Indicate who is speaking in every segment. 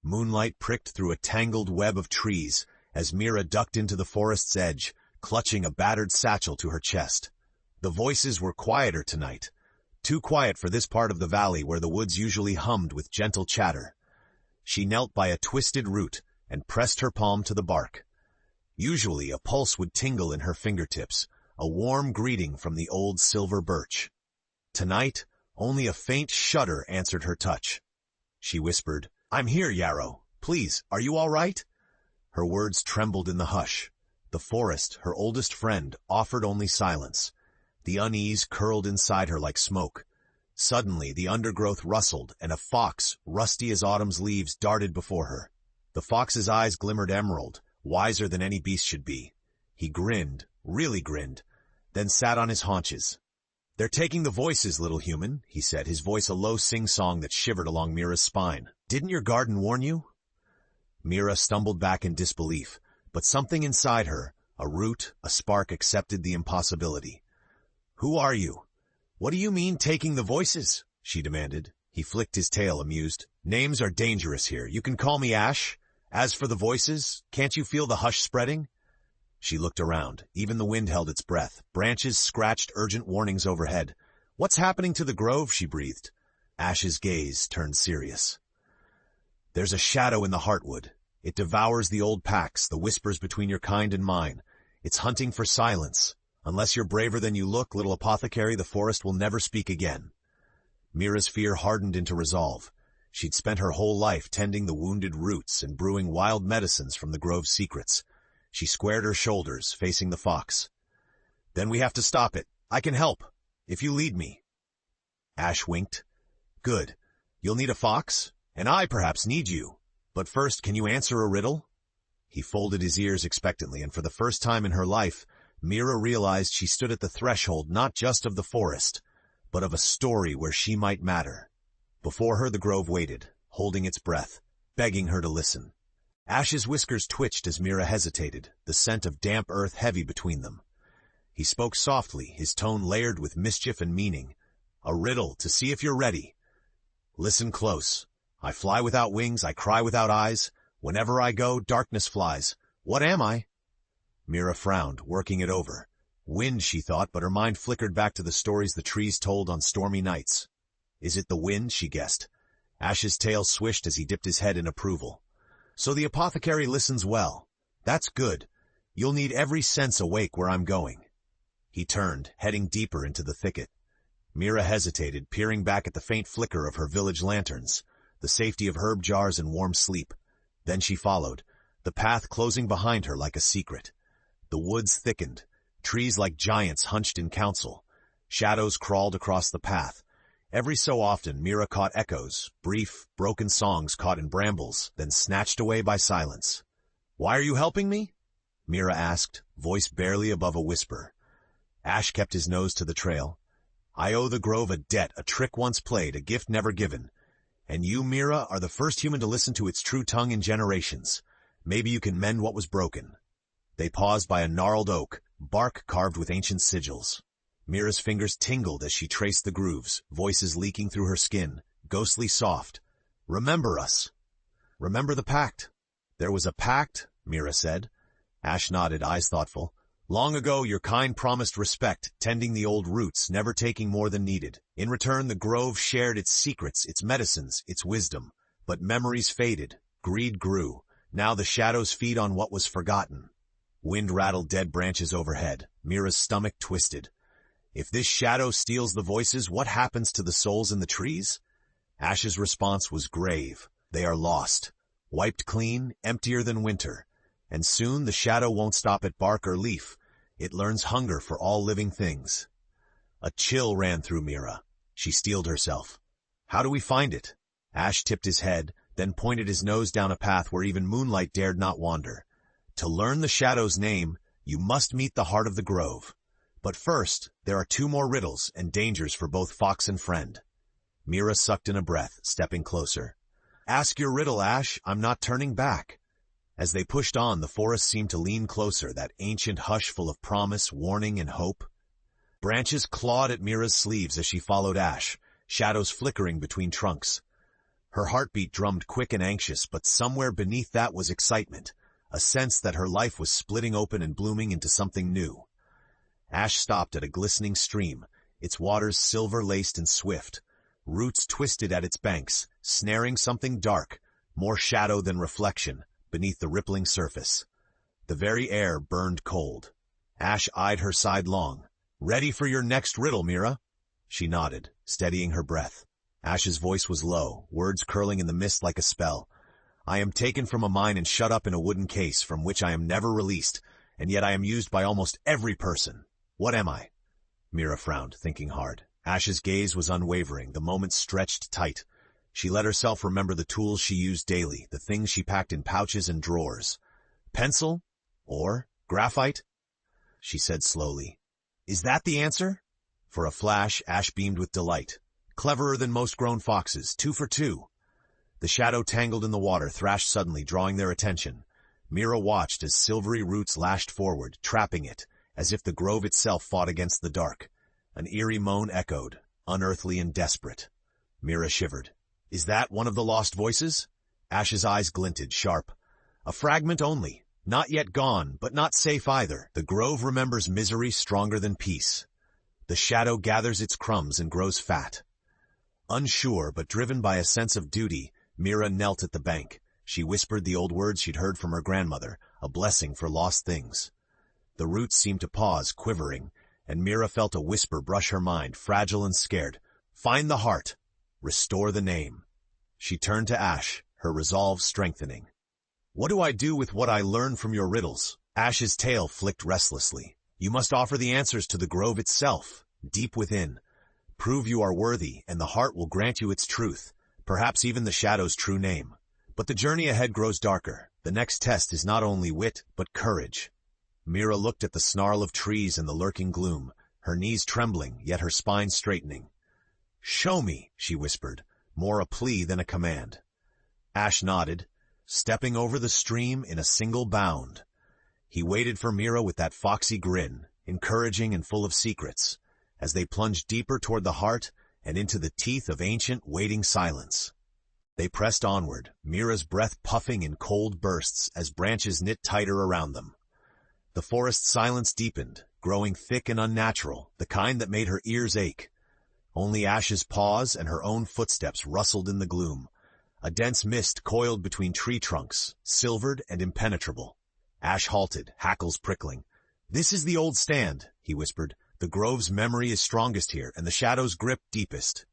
Speaker 1: Moonlight pricked through a tangled web of trees as Mira ducked into the forest's edge, clutching a battered satchel to her chest. The voices were quieter tonight. Too quiet for this part of the valley where the woods usually hummed with gentle chatter. She knelt by a twisted root and pressed her palm to the bark. Usually a pulse would tingle in her fingertips, a warm greeting from the old silver birch. Tonight, only a faint shudder answered her touch. She whispered, "I'm here, Yarrow. Please, are you all right?" Her words trembled in the hush. The forest, her oldest friend, offered only silence. The unease curled inside her like smoke. Suddenly, the undergrowth rustled, and a fox, rusty as autumn's leaves, darted before her. The fox's eyes glimmered emerald, wiser than any beast should be. He grinned, really grinned, then sat on his haunches. "They're taking the voices, little human," he said, his voice a low sing-song that shivered along Mira's spine. "Didn't your garden warn you?" Mira stumbled back in disbelief, but something inside her, a root, a spark, accepted the impossibility. "Who are you? What do you mean, taking the voices?" she demanded. He flicked his tail, amused. "Names are dangerous here. You can call me Ash. As for the voices, can't you feel the hush spreading?" She looked around. Even the wind held its breath. Branches scratched urgent warnings overhead. "What's happening to the grove?" she breathed. Ash's gaze turned serious. "There's a shadow in the heartwood. It devours the old pacts, the whispers between your kind and mine. It's hunting for silence. Unless you're braver than you look, little apothecary, the forest will never speak again." Mira's fear hardened into resolve. She'd spent her whole life tending the wounded roots and brewing wild medicines from the grove's secrets. She squared her shoulders, facing the fox. "Then we have to stop it. I can help, if you lead me." Ash winked. "Good. You'll need a fox, and I perhaps need you. But first, can you answer a riddle?" He folded his ears expectantly, and for the first time in her life, Mira realized she stood at the threshold not just of the forest, but of a story where she might matter. Before her the grove waited, holding its breath, begging her to listen. Ash's whiskers twitched as Mira hesitated, the scent of damp earth heavy between them. He spoke softly, his tone layered with mischief and meaning. "A riddle, to see if you're ready. Listen close. I fly without wings, I cry without eyes. Whenever I go, darkness flies. What am I?" Mira frowned, working it over. Wind, she thought, but her mind flickered back to the stories the trees told on stormy nights. "Is it the wind?" she guessed. Ash's tail swished as he dipped his head in approval. "So the apothecary listens well. That's good. You'll need every sense awake where I'm going." He turned, heading deeper into the thicket. Mira hesitated, peering back at the faint flicker of her village lanterns, the safety of herb jars and warm sleep. Then she followed, the path closing behind her like a secret. The woods thickened. Trees like giants hunched in council. Shadows crawled across the path. Every so often, Mira caught echoes, brief, broken songs caught in brambles, then snatched away by silence. "Why are you helping me?" Mira asked, voice barely above a whisper. Ash kept his nose to the trail. "I owe the grove a debt, a trick once played, a gift never given. And you, Mira, are the first human to listen to its true tongue in generations. Maybe you can mend what was broken." They paused by a gnarled oak, bark carved with ancient sigils. Mira's fingers tingled as she traced the grooves, voices leaking through her skin, ghostly soft. "Remember us. Remember the pact." "There was a pact," Mira said. Ash nodded, eyes thoughtful. "Long ago your kind promised respect, tending the old roots, never taking more than needed. In return the grove shared its secrets, its medicines, its wisdom. But memories faded, greed grew. Now the shadows feed on what was forgotten." Wind rattled dead branches overhead. Mira's stomach twisted. If this shadow steals the voices, what happens to the souls in the trees? Ash's response was grave. "They are lost. Wiped clean, emptier than winter. And soon the shadow won't stop at bark or leaf. It learns hunger for all living things." A chill ran through Mira. She steeled herself. "How do we find it?" Ash tipped his head, then pointed his nose down a path where even moonlight dared not wander. "To learn the shadow's name, you must meet the heart of the grove. But first, there are 2 more riddles and dangers for both fox and friend." Mira sucked in a breath, stepping closer. "Ask your riddle, Ash. I'm not turning back." As they pushed on, the forest seemed to lean closer, that ancient hush full of promise, warning, and hope. Branches clawed at Mira's sleeves as she followed Ash, shadows flickering between trunks. Her heartbeat drummed quick and anxious, but somewhere beneath that was excitement, a sense that her life was splitting open and blooming into something new. Ash stopped at a glistening stream, its waters silver-laced and swift. Roots twisted at its banks, snaring something dark, more shadow than reflection, beneath the rippling surface. The very air burned cold. Ash eyed her sidelong. "Ready for your next riddle, Mira?" She nodded, steadying her breath. Ash's voice was low, words curling in the mist like a spell. "I am taken from a mine and shut up in a wooden case from which I am never released, and yet I am used by almost every person. What am I?" Mira frowned, thinking hard. Ash's gaze was unwavering, the moments stretched tight. She let herself remember the tools she used daily, the things she packed in pouches and drawers. "Pencil? Or graphite?" She said slowly. "Is that the answer?" For a flash, Ash beamed with delight. Cleverer than most grown foxes, 2 for 2. The shadow tangled in the water thrashed suddenly, drawing their attention. Mira watched as silvery roots lashed forward, trapping it, as if the grove itself fought against the dark. An eerie moan echoed, unearthly and desperate. Mira shivered. "Is that one of the lost voices?" Ash's eyes glinted, sharp. "A fragment only. Not yet gone, but not safe either. The grove remembers misery stronger than peace. The shadow gathers its crumbs and grows fat." Unsure, but driven by a sense of duty, Mira knelt at the bank. She whispered the old words she'd heard from her grandmother, a blessing for lost things. The roots seemed to pause, quivering, and Mira felt a whisper brush her mind, fragile and scared. "Find the heart. Restore the name." She turned to Ash, her resolve strengthening. "What do I do with what I learned from your riddles?" Ash's tail flicked restlessly. "You must offer the answers to the grove itself, deep within. Prove you are worthy, and the heart will grant you its truth, perhaps even the shadow's true name. But the journey ahead grows darker. The next test is not only wit, but courage." Mira looked at the snarl of trees and the lurking gloom, her knees trembling, yet her spine straightening. "Show me," she whispered, more a plea than a command. Ash nodded, stepping over the stream in a single bound. He waited for Mira with that foxy grin, encouraging and full of secrets, as they plunged deeper toward the heart and into the teeth of ancient, waiting silence. They pressed onward, Mira's breath puffing in cold bursts as branches knit tighter around them. The forest silence deepened, growing thick and unnatural, the kind that made her ears ache. Only Ash's paws and her own footsteps rustled in the gloom. A dense mist coiled between tree trunks, silvered and impenetrable. Ash halted, hackles prickling. "This is the old stand," he whispered. "The grove's memory is strongest here, and the shadow's grip deepest."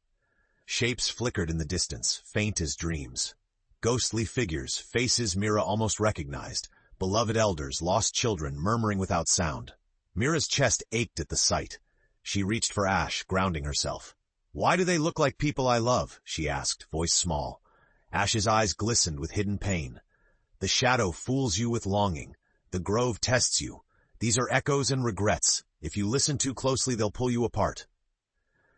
Speaker 1: Shapes flickered in the distance, faint as dreams. Ghostly figures, faces Mira almost recognized, beloved elders, lost children, murmuring without sound. Mira's chest ached at the sight. She reached for Ash, grounding herself. "Why do they look like people I love?" she asked, voice small. Ash's eyes glistened with hidden pain. "The shadow fools you with longing. The grove tests you. These are echoes and regrets. If you listen too closely, they'll pull you apart."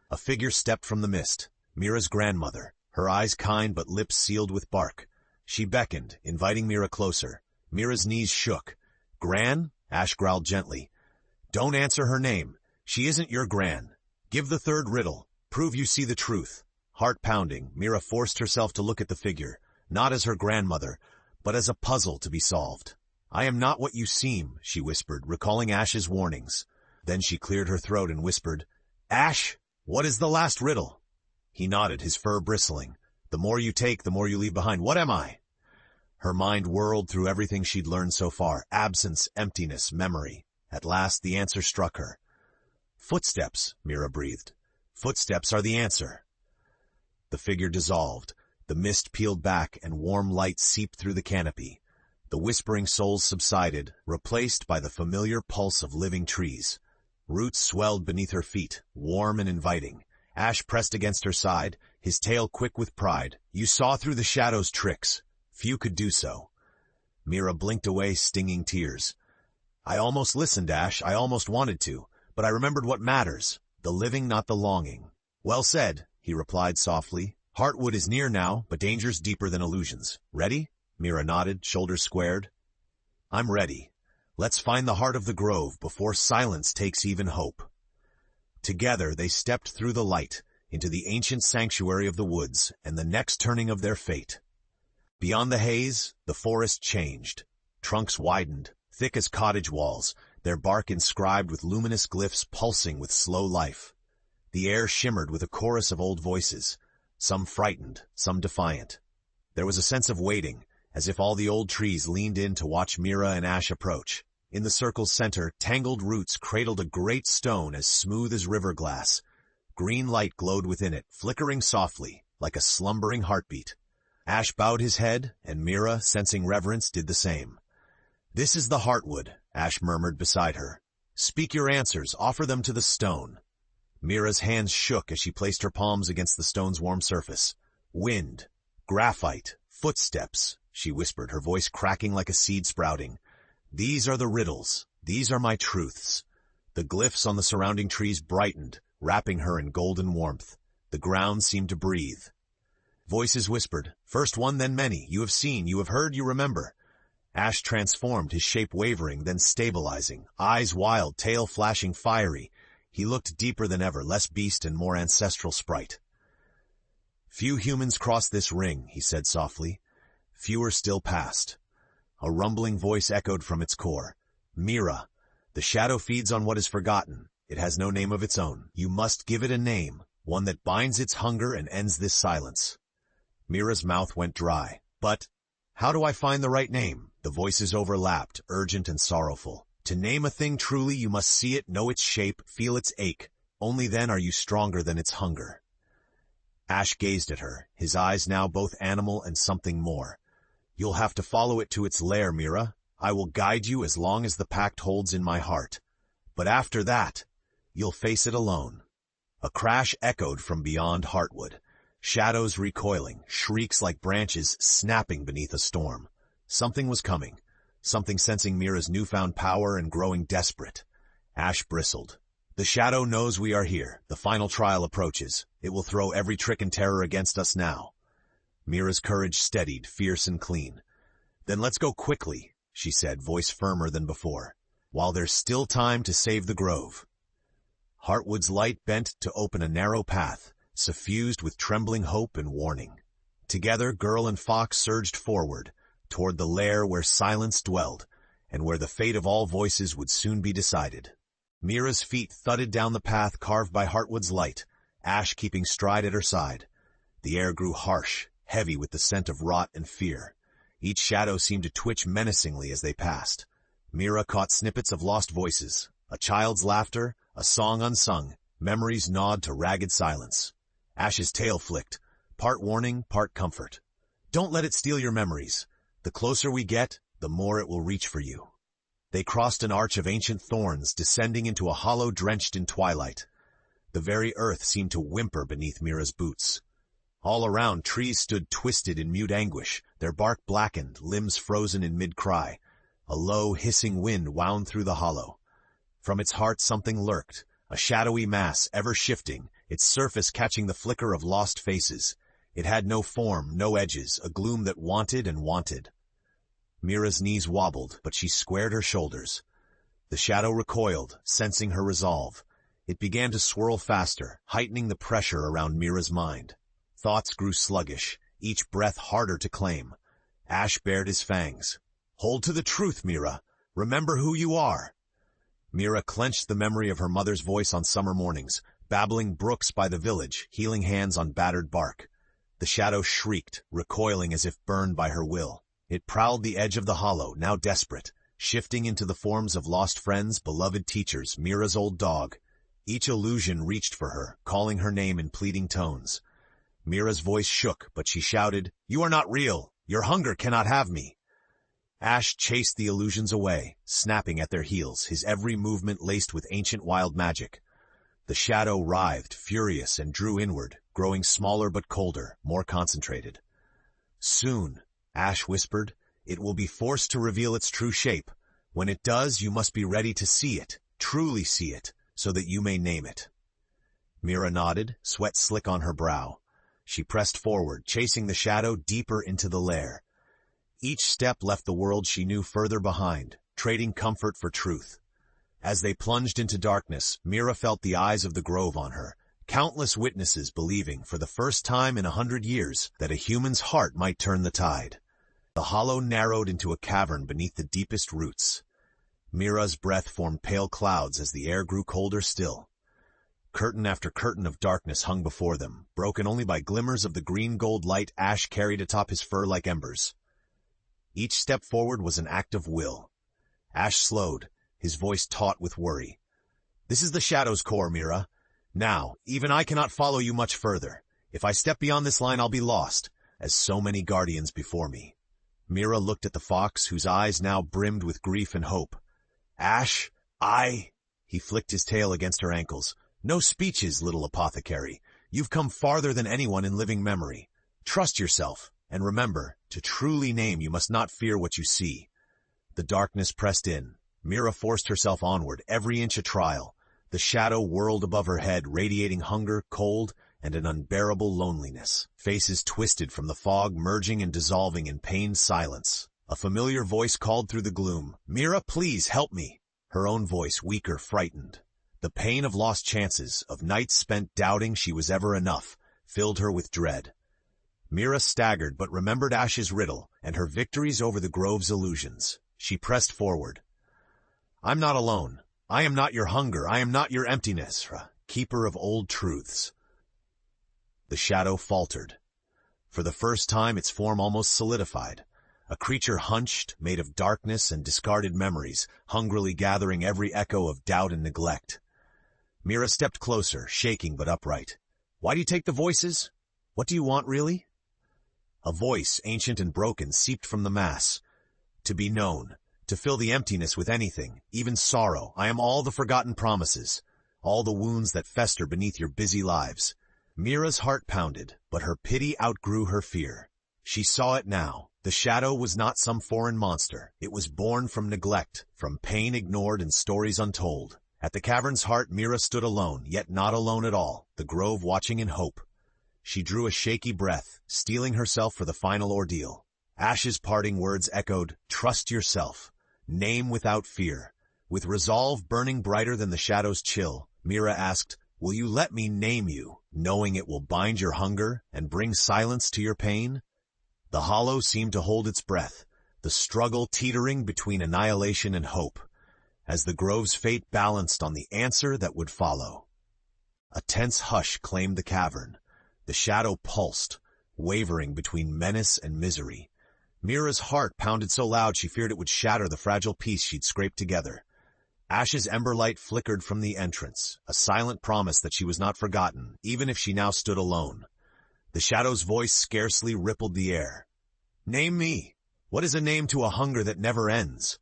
Speaker 1: A figure stepped from the mist. Mira's grandmother, her eyes kind but lips sealed with bark. She beckoned, inviting Mira closer. Mira's knees shook. "Gran?" Ash growled gently. "Don't answer her name. She isn't your Gran. Give the third riddle. Prove you see the truth." Heart pounding, Mira forced herself to look at the figure, not as her grandmother, but as a puzzle to be solved. "I am not what you seem," she whispered, recalling Ash's warnings. Then she cleared her throat and whispered, "Ash, what is the last riddle?" He nodded, his fur bristling. "The more you take, the more you leave behind. What am I?" Her mind whirled through everything she'd learned so far, absence, emptiness, memory. At last the answer struck her. "Footsteps," Mira breathed. "Footsteps are the answer." The figure dissolved. The mist peeled back and warm light seeped through the canopy. The whispering souls subsided, replaced by the familiar pulse of living trees. Roots swelled beneath her feet, warm and inviting. Ash pressed against her side, his tail quick with pride. "You saw through the shadow's tricks. Few could do so." Mira blinked away stinging tears. "I almost listened, Ash. I almost wanted to. But I remembered what matters. The living, not the longing." "Well said," he replied softly. "Heartwood is near now, but danger's deeper than illusions. Ready?" Mira nodded, shoulders squared. "I'm ready. Let's find the heart of the grove before silence takes even hope." Together they stepped through the light, into the ancient sanctuary of the woods and the next turning of their fate. Beyond the haze, the forest changed. Trunks widened, thick as cottage walls, their bark inscribed with luminous glyphs pulsing with slow life. The air shimmered with a chorus of old voices, some frightened, some defiant. There was a sense of waiting, as if all the old trees leaned in to watch Mira and Ash approach. In the circle's center, tangled roots cradled a great stone as smooth as river glass. Green light glowed within it, flickering softly, like a slumbering heartbeat. Ash bowed his head, and Mira, sensing reverence, did the same. "This is the heartwood," Ash murmured beside her. "Speak your answers, offer them to the stone." Mira's hands shook as she placed her palms against the stone's warm surface. "Wind, graphite, footsteps," she whispered, her voice cracking like a seed sprouting. "These are the riddles. These are my truths." The glyphs on the surrounding trees brightened, wrapping her in golden warmth. The ground seemed to breathe. Voices whispered, "First one, then many. You have seen, you have heard, you remember." Ash transformed, his shape wavering, then stabilizing, eyes wild, tail flashing fiery. He looked deeper than ever, less beast and more ancestral sprite. "Few humans cross this ring," he said softly. "Fewer still passed." A rumbling voice echoed from its core. "Mira, the shadow feeds on what is forgotten. It has no name of its own. You must give it a name, one that binds its hunger and ends this silence." Mira's mouth went dry. "But how do I find the right name?" The voices overlapped, urgent and sorrowful. "To name a thing truly, you must see it, know its shape, feel its ache. Only then are you stronger than its hunger." Ash gazed at her, his eyes now both animal and something more. "You'll have to follow it to its lair, Mira. I will guide you as long as the pact holds in my heart. But after that, you'll face it alone." A crash echoed from beyond Heartwood. Shadows recoiling, shrieks like branches snapping beneath a storm. Something was coming, something sensing Mira's newfound power and growing desperate. Ash bristled. "The shadow knows we are here. The final trial approaches. It will throw every trick and terror against us now." Mira's courage steadied, fierce and clean. "Then let's go quickly," she said, voice firmer than before, "while there's still time to save the grove." Heartwood's light bent to open a narrow path, suffused with trembling hope and warning. Together, girl and fox surged forward, toward the lair where silence dwelled, and where the fate of all voices would soon be decided. Mira's feet thudded down the path carved by Heartwood's light, Ash keeping stride at her side. The air grew harsh, heavy with the scent of rot and fear. Each shadow seemed to twitch menacingly as they passed. Mira caught snippets of lost voices, a child's laughter, a song unsung, memories gnawed to ragged silence. Ash's tail flicked, part warning, part comfort. "Don't let it steal your memories. The closer we get, the more it will reach for you." They crossed an arch of ancient thorns, descending into a hollow drenched in twilight. The very earth seemed to whimper beneath Mira's boots. All around, trees stood twisted in mute anguish, their bark blackened, limbs frozen in mid-cry. A low, hissing wind wound through the hollow. From its heart something lurked, a shadowy mass, ever shifting, its surface catching the flicker of lost faces. It had no form, no edges, a gloom that wanted and wanted. Mira's knees wobbled, but she squared her shoulders. The shadow recoiled, sensing her resolve. It began to swirl faster, heightening the pressure around Mira's mind. Thoughts grew sluggish, each breath harder to claim. Ash bared his fangs. "Hold to the truth, Mira. Remember who you are." Mira clenched the memory of her mother's voice on summer mornings, babbling brooks by the village, healing hands on battered bark. The shadow shrieked, recoiling as if burned by her will. It prowled the edge of the hollow, now desperate, shifting into the forms of lost friends, beloved teachers, Mira's old dog. Each illusion reached for her, calling her name in pleading tones. Mira's voice shook, but she shouted, "You are not real. Your hunger cannot have me." Ash chased the illusions away, snapping at their heels, his every movement laced with ancient wild magic. The shadow writhed, furious, and drew inward, growing smaller but colder, more concentrated. "Soon," Ash whispered, "it will be forced to reveal its true shape. When it does, you must be ready to see it, truly see it, so that you may name it." Mira nodded, sweat slick on her brow. She pressed forward, chasing the shadow deeper into the lair. Each step left the world she knew further behind, trading comfort for truth. As they plunged into darkness, Mira felt the eyes of the grove on her, Countless witnesses believing, for the first time in 100 years, that a human's heart might turn the tide. The hollow narrowed into a cavern beneath the deepest roots. Mira's breath formed pale clouds as the air grew colder still. Curtain after curtain of darkness hung before them, broken only by glimmers of the green-gold light Ash carried atop his fur like embers. Each step forward was an act of will. Ash slowed, his voice taut with worry. "This is the Shadow's core, Mira. Now, even I cannot follow you much further. If I step beyond this line, I'll be lost, as so many guardians before me." Mira looked at the fox, whose eyes now brimmed with grief and hope. "Ash, He flicked his tail against her ankles. "No speeches, little apothecary. You've come farther than anyone in living memory. Trust yourself, and remember, to truly name you must not fear what you see." The darkness pressed in. Mira forced herself onward, every inch a trial. The shadow whirled above her head, radiating hunger, cold, and an unbearable loneliness. Faces twisted from the fog, merging and dissolving in pained silence. A familiar voice called through the gloom, "Mira, please help me." Her own voice, weaker, frightened. The pain of lost chances, of nights spent doubting she was ever enough, filled her with dread. Mira staggered but remembered Ash's riddle and her victories over the grove's illusions. She pressed forward. "I'm not alone. I am not your hunger. I am not your emptiness, keeper of old truths." The shadow faltered. For the first time, its form almost solidified. A creature hunched, made of darkness and discarded memories, hungrily gathering every echo of doubt and neglect. Mira stepped closer, shaking but upright. "Why do you take the voices? What do you want, really?" A voice, ancient and broken, seeped from the mass. "To be known, to fill the emptiness with anything, even sorrow. I am all the forgotten promises, all the wounds that fester beneath your busy lives." Mira's heart pounded, but her pity outgrew her fear. She saw it now. The shadow was not some foreign monster. It was born from neglect, from pain ignored and stories untold. At the cavern's heart, Mira stood alone, yet not alone at all, the grove watching in hope. She drew a shaky breath, steeling herself for the final ordeal. Ash's parting words echoed, "Trust yourself. Name without fear." With resolve burning brighter than the shadow's chill, Mira asked, "Will you let me name you, knowing it will bind your hunger and bring silence to your pain?" The hollow seemed to hold its breath, the struggle teetering between annihilation and hope, as the grove's fate balanced on the answer that would follow. A tense hush claimed the cavern. The shadow pulsed, wavering between menace and misery. Mira's heart pounded so loud she feared it would shatter the fragile piece she'd scraped together. Ash's ember light flickered from the entrance, a silent promise that she was not forgotten, even if she now stood alone. The shadow's voice scarcely rippled the air. "Name me. What is a name to a hunger that never ends?"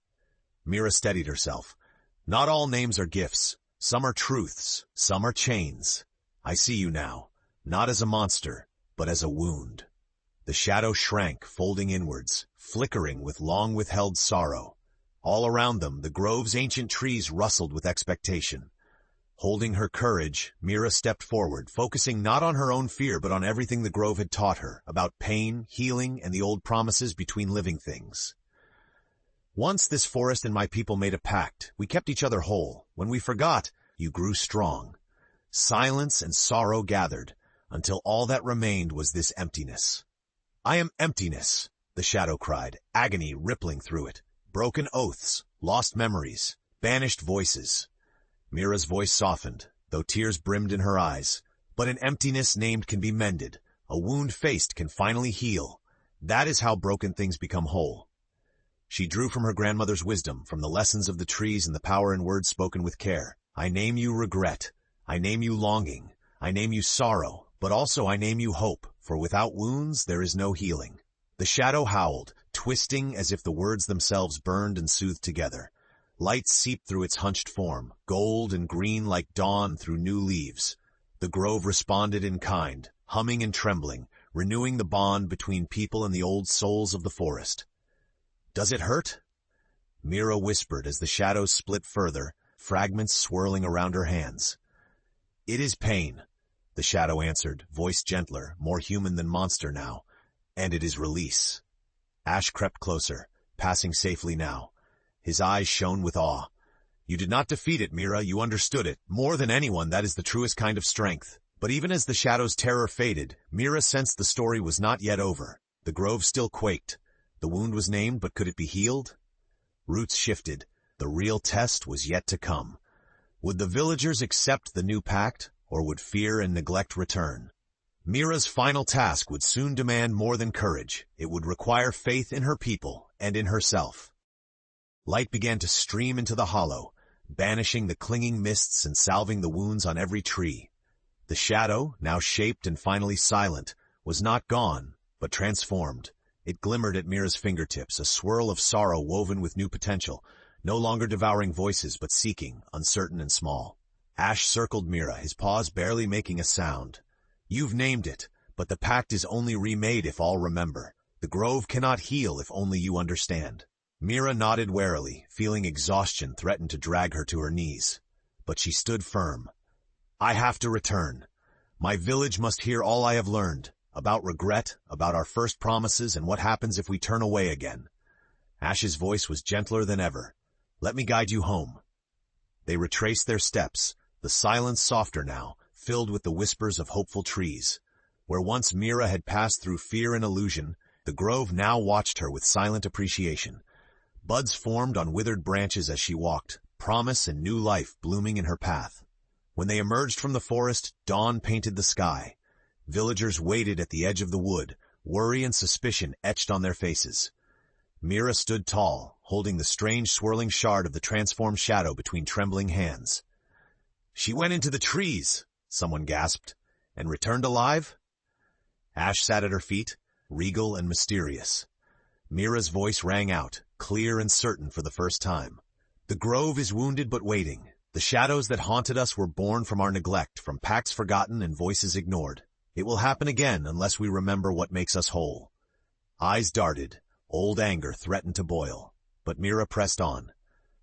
Speaker 1: Mira steadied herself. "Not all names are gifts. Some are truths. Some are chains. I see you now, not as a monster, but as a wound." The shadow shrank, folding inwards, flickering with long-withheld sorrow. All around them, the grove's ancient trees rustled with expectation. Holding her courage, Mira stepped forward, focusing not on her own fear but on everything the grove had taught her, about pain, healing, and the old promises between living things. "Once this forest and my people made a pact. We kept each other whole. When we forgot, you grew strong. Silence and sorrow gathered, until all that remained was this emptiness." "I am emptiness," the shadow cried, agony rippling through it. "Broken oaths, lost memories, banished voices." Mira's voice softened, though tears brimmed in her eyes. "But an emptiness named can be mended. A wound faced can finally heal. That is how broken things become whole." She drew from her grandmother's wisdom, from the lessons of the trees and the power in words spoken with care. "I name you regret. I name you longing. I name you sorrow. But also I name you hope, for without wounds there is no healing." The shadow howled, twisting as if the words themselves burned and soothed together. Light seeped through its hunched form, gold and green like dawn through new leaves. The grove responded in kind, humming and trembling, renewing the bond between people and the old souls of the forest. "Does it hurt?" Mira whispered as the shadows split further, fragments swirling around her hands. "It is pain," the shadow answered, voice gentler, more human than monster now. "And it is release." Ash crept closer, passing safely now. His eyes shone with awe. "You did not defeat it, Mira. You understood it. More than anyone, that is the truest kind of strength. But even as the shadow's terror faded, Mira sensed the story was not yet over. The grove still quaked. The wound was named, but could it be healed? Roots shifted. The real test was yet to come. Would the villagers accept the new pact, or would fear and neglect return? Mira's final task would soon demand more than courage. It would require faith in her people and in herself. Light began to stream into the hollow, banishing the clinging mists and salving the wounds on every tree. The shadow, now shaped and finally silent, was not gone, but transformed. It glimmered at Mira's fingertips, a swirl of sorrow woven with new potential, no longer devouring voices but seeking, uncertain and small. Ash circled Mira, his paws barely making a sound. You've named it, but the pact is only remade if all remember. The grove cannot heal if only you understand. Mira nodded warily, feeling exhaustion threaten to drag her to her knees. But she stood firm. I have to return. My village must hear all I have learned, about regret, about our first promises, and what happens if we turn away again. Ash's voice was gentler than ever. Let me guide you home. They retraced their steps, the silence softer now, filled with the whispers of hopeful trees. Where once Mira had passed through fear and illusion, the grove now watched her with silent appreciation. Buds formed on withered branches as she walked, promise and new life blooming in her path. When they emerged from the forest, dawn painted the sky. Villagers waited at the edge of the wood, worry and suspicion etched on their faces. Mira stood tall, holding the strange swirling shard of the transformed shadow between trembling hands. She went into the trees, someone gasped, and returned alive? Ash sat at her feet, regal and mysterious. Mira's voice rang out, clear and certain for the first time. The grove is wounded but waiting. The shadows that haunted us were born from our neglect, from pacts forgotten and voices ignored. It will happen again unless we remember what makes us whole. Eyes darted. Old anger threatened to boil. But Mira pressed on.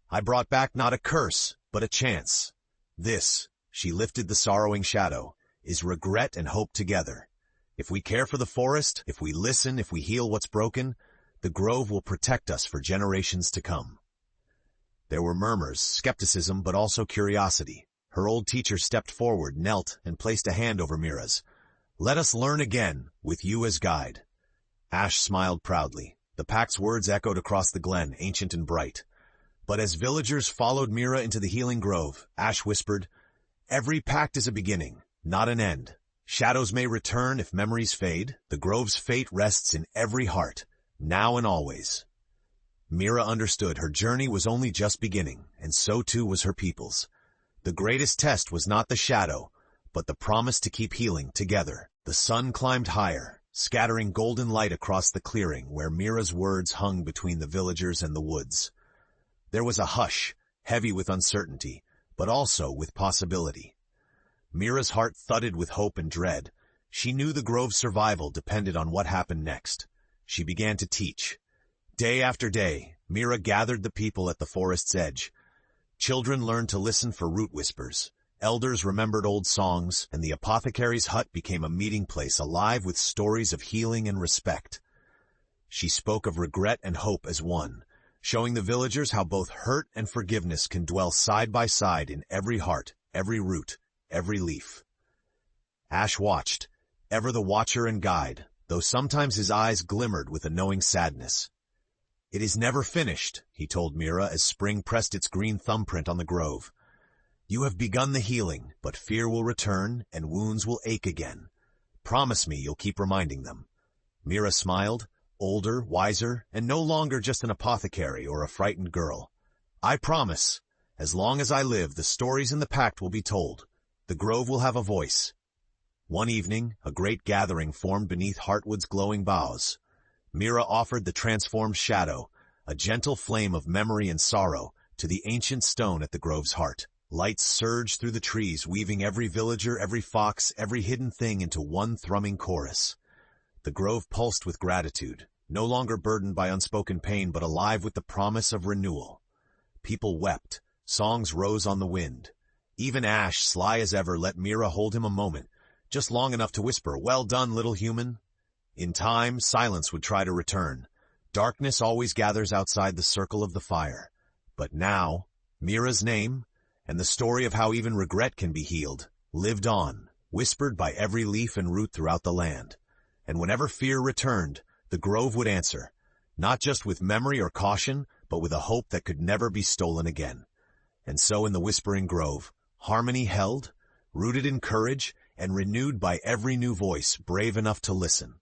Speaker 1: I brought back not a curse, but a chance. This, she lifted the sorrowing shadow, is regret and hope together. If we care for the forest, if we listen, if we heal what's broken, the grove will protect us for generations to come. There were murmurs, skepticism, but also curiosity. Her old teacher stepped forward, knelt, and placed a hand over Mira's. Let us learn again, with you as guide. Ash smiled proudly. The Pact's words echoed across the glen, ancient and bright. But as villagers followed Mira into the healing grove, Ash whispered, Every pact is a beginning, not an end. Shadows may return if memories fade. The grove's fate rests in every heart, now and always. Mira understood her journey was only just beginning, and so too was her people's. The greatest test was not the shadow, but the promise to keep healing together. The sun climbed higher, scattering golden light across the clearing where Mira's words hung between the villagers and the woods. There was a hush, heavy with uncertainty, but also with possibility. Mira's heart thudded with hope and dread. She knew the grove's survival depended on what happened next. She began to teach. Day after day, Mira gathered the people at the forest's edge. Children learned to listen for root whispers. Elders remembered old songs, and the apothecary's hut became a meeting place alive with stories of healing and respect. She spoke of regret and hope as one, showing the villagers how both hurt and forgiveness can dwell side by side in every heart, every root, every leaf. Ash watched, ever the watcher and guide, though sometimes his eyes glimmered with a knowing sadness. It is never finished, he told Mira as spring pressed its green thumbprint on the grove. You have begun the healing, but fear will return and wounds will ache again. Promise me you'll keep reminding them. Mira smiled, older, wiser, and no longer just an apothecary or a frightened girl. I promise, as long as I live, the stories in the pact will be told. The grove will have a voice. One evening, a great gathering formed beneath Heartwood's glowing boughs. Mira offered the transformed shadow, a gentle flame of memory and sorrow, to the ancient stone at the grove's heart. Lights surged through the trees, weaving every villager, every fox, every hidden thing into one thrumming chorus. The grove pulsed with gratitude, no longer burdened by unspoken pain, but alive with the promise of renewal. People wept, songs rose on the wind. Even Ash, sly as ever, let Mira hold him a moment, just long enough to whisper, "Well done, little human." In time, silence would try to return. Darkness always gathers outside the circle of the fire. But now, Mira's name, and the story of how even regret can be healed, lived on. whispered by every leaf and root throughout the land. And whenever fear returned, the grove would answer, not just with memory or caution, but with a hope that could never be stolen again. And so in the Whispering Grove, harmony held, rooted in courage, and renewed by every new voice brave enough to listen.